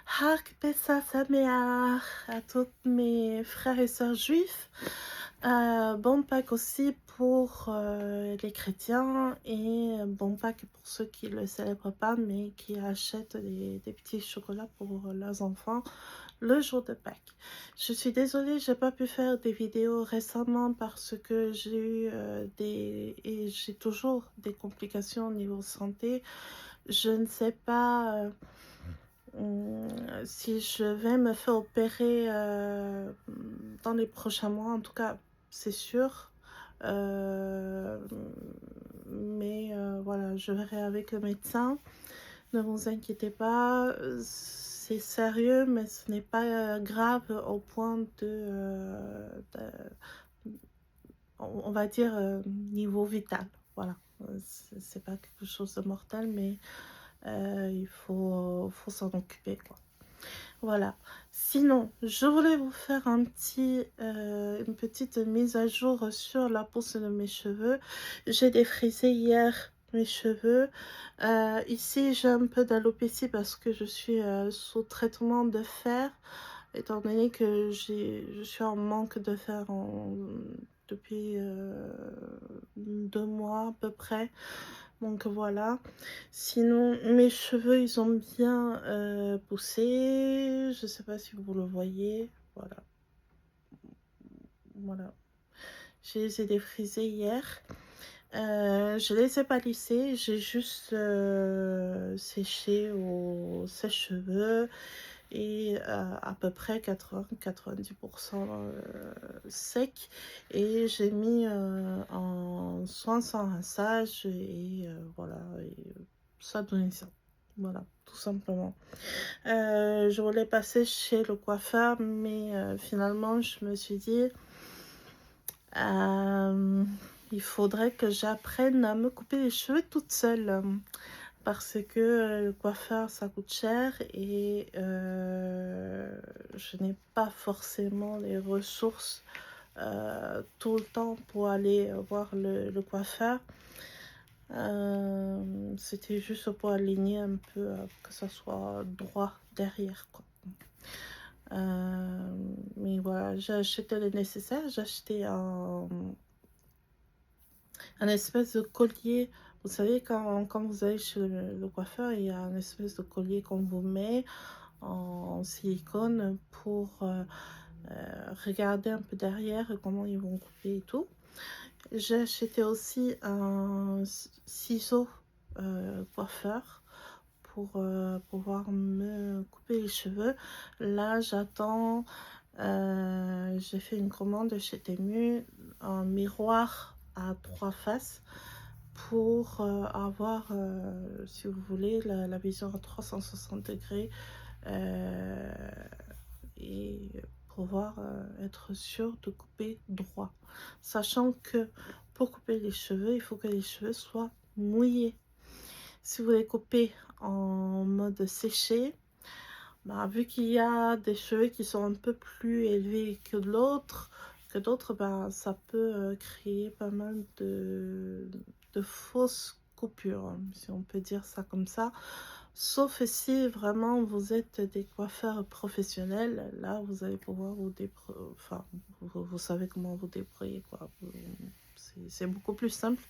Hark Pessa Sameach à tous mes frères et sœurs juifs. Bon Pâques aussi pour les chrétiens et bon Pâques pour ceux qui ne le célèbrent pas mais qui achètent des petits chocolats pour leurs enfants le jour de Pâques. Je suis désolée, j'ai pas pu faire des vidéos récemment parce que j'ai eu et j'ai toujours des complications au niveau santé. Je ne sais pas si je vais me faire opérer dans les prochains mois, en tout cas, c'est sûr. Euh, mais voilà, je verrai avec le médecin. Ne vous inquiétez pas, c'est sérieux, mais ce n'est pas grave au point on va dire, niveau vital. Voilà, c'est pas quelque chose de mortel, mais il faut s'en occuper, quoi. Voilà. Sinon, je voulais vous faire une petite mise à jour sur la pousse de mes cheveux. J'ai défrisé hier mes cheveux. Ici, j'ai un peu d'alopécie parce que je suis sous traitement de fer, étant donné que je suis en manque de fer depuis 2 mois à peu près. Donc voilà. Sinon, mes cheveux, ils ont bien poussé. Je sais pas si vous le voyez. Voilà. Voilà. Je les ai défrisés hier. Je les ai pas lissés. J'ai juste séché au sèche-cheveux et à peu près 80-90% sec. Et j'ai mis en soin sans rinçage et voilà. Et ça donnait ça. Voilà, tout simplement. Je voulais passer chez le coiffeur, mais finalement, je me suis dit, euh, il faudrait que j'apprenne à me couper les cheveux toute seule. Parce que le coiffeur, ça coûte cher et je n'ai pas forcément les ressources tout le temps pour aller voir le coiffeur. C'était juste pour aligner un peu, que ça soit droit derrière, quoi. Mais voilà, j'ai acheté le nécessaire. J'ai acheté un espèce de collier. Vous savez, quand vous allez chez le coiffeur, il y a un espèce de collier qu'on vous met en silicone pour regarder un peu derrière comment ils vont couper et tout. J'ai acheté aussi un ciseau coiffeur pour pouvoir me couper les cheveux. Là, j'attends. J'ai fait une commande chez Temu, un miroir à 3 faces pour avoir, si vous voulez, la vision à 360 degrés euh, et pouvoir être sûr de couper droit. Sachant que pour couper les cheveux, il faut que les cheveux soient mouillés. Si vous les coupez en mode séché, bah, vu qu'il y a des cheveux qui sont un peu plus élevés que d'autres, bah, ça peut créer pas mal de fausses coupures, hein, si on peut dire ça comme ça. Sauf si vraiment vous êtes des coiffeurs professionnels, là vous allez pouvoir enfin, vous savez comment vous débrouiller, quoi. C'est beaucoup plus simple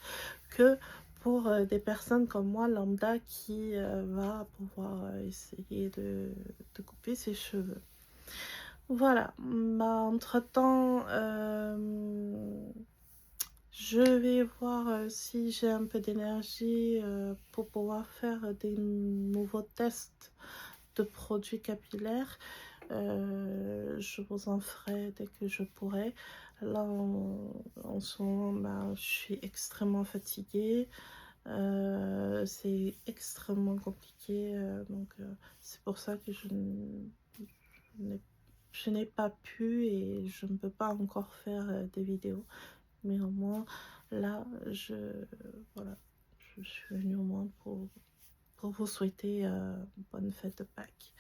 que pour des personnes comme moi, lambda, qui va pouvoir essayer de couper ses cheveux. Voilà, bah, entre-temps, je vais voir si j'ai un peu d'énergie pour pouvoir faire des nouveaux tests de produits capillaires. Je vous en ferai dès que je pourrai. Là, en ce moment, bah, je suis extrêmement fatiguée. C'est extrêmement compliqué. Donc, c'est pour ça que n'ai je n'ai pas pu et je ne peux pas encore faire des vidéos. Mais au moins, là, voilà, je suis venue au moins pour vous souhaiter bonne fête de Pâques.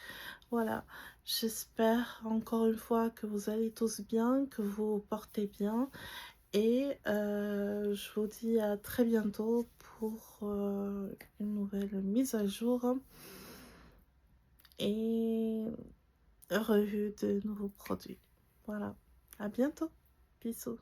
Voilà, j'espère encore une fois que vous allez tous bien, que vous vous portez bien. Et je vous dis à très bientôt pour une nouvelle mise à jour. Et revue de nouveaux produits. Voilà. À bientôt. Bisous.